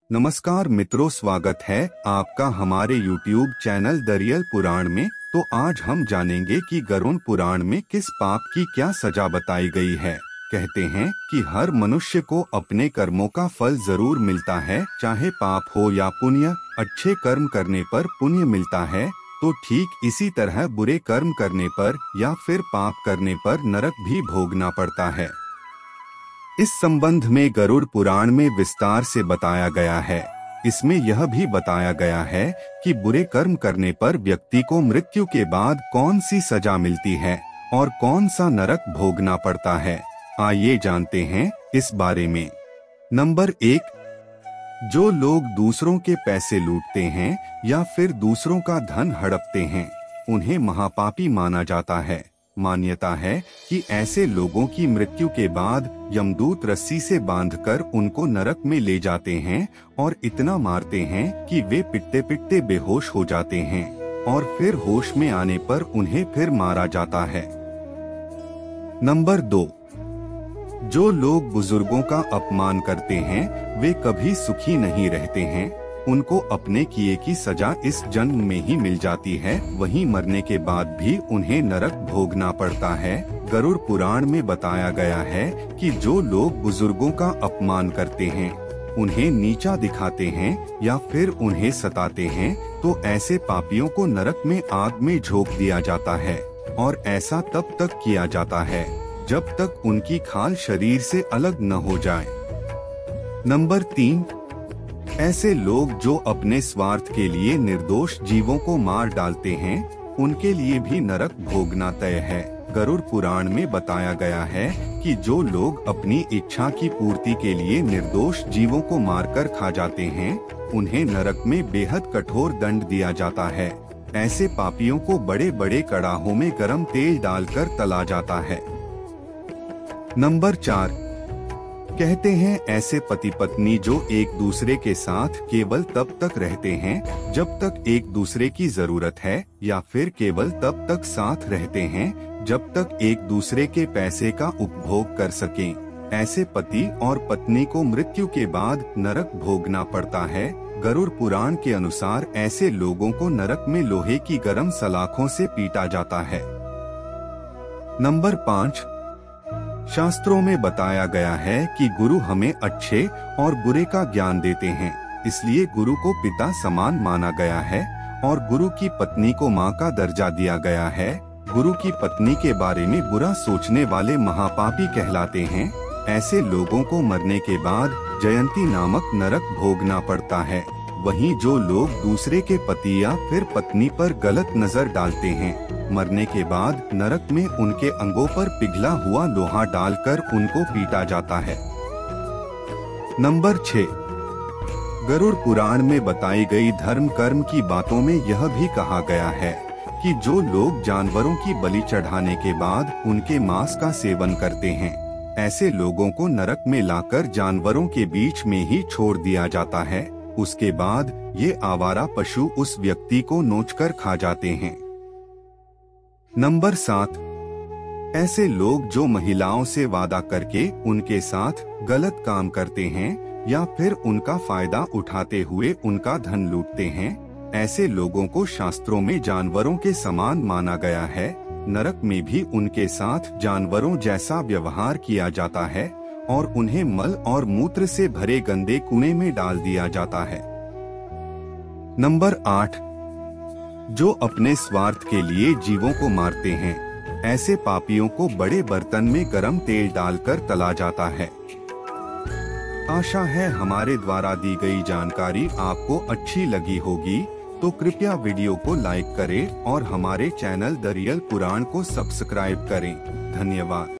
नमस्कार मित्रों, स्वागत है आपका हमारे YouTube चैनल दरियल पुराण में। तो आज हम जानेंगे कि गरुड़ पुराण में किस पाप की क्या सजा बताई गई है। कहते हैं कि हर मनुष्य को अपने कर्मों का फल जरूर मिलता है, चाहे पाप हो या पुण्य। अच्छे कर्म करने पर पुण्य मिलता है, तो ठीक इसी तरह बुरे कर्म करने पर या फिर पाप करने पर नरक भी भोगना पड़ता है। इस संबंध में गरुड़ पुराण में विस्तार से बताया गया है। इसमें यह भी बताया गया है कि बुरे कर्म करने पर व्यक्ति को मृत्यु के बाद कौन सी सजा मिलती है और कौन सा नरक भोगना पड़ता है। आइए जानते हैं इस बारे में। नंबर 1, जो लोग दूसरों के पैसे लूटते हैं या फिर दूसरों का धन हड़पते हैं, उन्हें महापापी माना जाता है। मान्यता है कि ऐसे लोगों की मृत्यु के बाद यमदूत रस्सी से बांधकर उनको नरक में ले जाते हैं और इतना मारते हैं कि वे पिटते पिटते बेहोश हो जाते हैं और फिर होश में आने पर उन्हें फिर मारा जाता है। नंबर 2, जो लोग बुजुर्गों का अपमान करते हैं वे कभी सुखी नहीं रहते हैं। उनको अपने किए की सजा इस जन्म में ही मिल जाती है, वहीं मरने के बाद भी उन्हें नरक भोगना पड़ता है। गरुड़ पुराण में बताया गया है कि जो लोग बुजुर्गों का अपमान करते हैं, उन्हें नीचा दिखाते हैं या फिर उन्हें सताते हैं, तो ऐसे पापियों को नरक में आग में झोंक दिया जाता है। और ऐसा तब तक किया जाता है जब तक उनकी खाल शरीर से अलग न हो जाए। नंबर 3, ऐसे लोग जो अपने स्वार्थ के लिए निर्दोष जीवों को मार डालते हैं, उनके लिए भी नरक भोगना तय है। गरुड़ पुराण में बताया गया है कि जो लोग अपनी इच्छा की पूर्ति के लिए निर्दोष जीवों को मारकर खा जाते हैं, उन्हें नरक में बेहद कठोर दंड दिया जाता है। ऐसे पापियों को बड़े बड़े कड़ाहों में गरम तेल डालकर तला जाता है। नंबर 4, कहते हैं ऐसे पति पत्नी जो एक दूसरे के साथ केवल तब तक रहते हैं जब तक एक दूसरे की जरूरत है, या फिर केवल तब तक साथ रहते हैं जब तक एक दूसरे के पैसे का उपभोग कर सकें। ऐसे पति और पत्नी को मृत्यु के बाद नरक भोगना पड़ता है। गरुड़ पुराण के अनुसार ऐसे लोगों को नरक में लोहे की गरम सलाखों से पीटा जाता है। नंबर 5, शास्त्रों में बताया गया है कि गुरु हमें अच्छे और बुरे का ज्ञान देते हैं, इसलिए गुरु को पिता समान माना गया है और गुरु की पत्नी को माँ का दर्जा दिया गया है। गुरु की पत्नी के बारे में बुरा सोचने वाले महापापी कहलाते हैं। ऐसे लोगों को मरने के बाद जयंती नामक नरक भोगना पड़ता है। वहीं जो लोग दूसरे के पति या फिर पत्नी पर गलत नजर डालते हैं, मरने के बाद नरक में उनके अंगों पर पिघला हुआ लोहा डालकर उनको पीटा जाता है। नंबर 6, गरुड़ पुराण में बताई गई धर्म कर्म की बातों में यह भी कहा गया है कि जो लोग जानवरों की बलि चढ़ाने के बाद उनके मांस का सेवन करते हैं, ऐसे लोगों को नरक में लाकर जानवरों के बीच में ही छोड़ दिया जाता है। उसके बाद ये आवारा पशु उस व्यक्ति को नोचकर खा जाते हैं। नंबर 7, ऐसे लोग जो महिलाओं से वादा करके उनके साथ गलत काम करते हैं या फिर उनका फायदा उठाते हुए उनका धन लूटते हैं, ऐसे लोगों को शास्त्रों में जानवरों के समान माना गया है। नरक में भी उनके साथ जानवरों जैसा व्यवहार किया जाता है और उन्हें मल और मूत्र से भरे गंदे कुएं में डाल दिया जाता है। नंबर 8, जो अपने स्वार्थ के लिए जीवों को मारते हैं, ऐसे पापियों को बड़े बर्तन में गरम तेल डालकर तला जाता है। आशा है हमारे द्वारा दी गई जानकारी आपको अच्छी लगी होगी, तो कृपया वीडियो को लाइक करें और हमारे चैनल दरियल पुराण को सब्सक्राइब करें। धन्यवाद।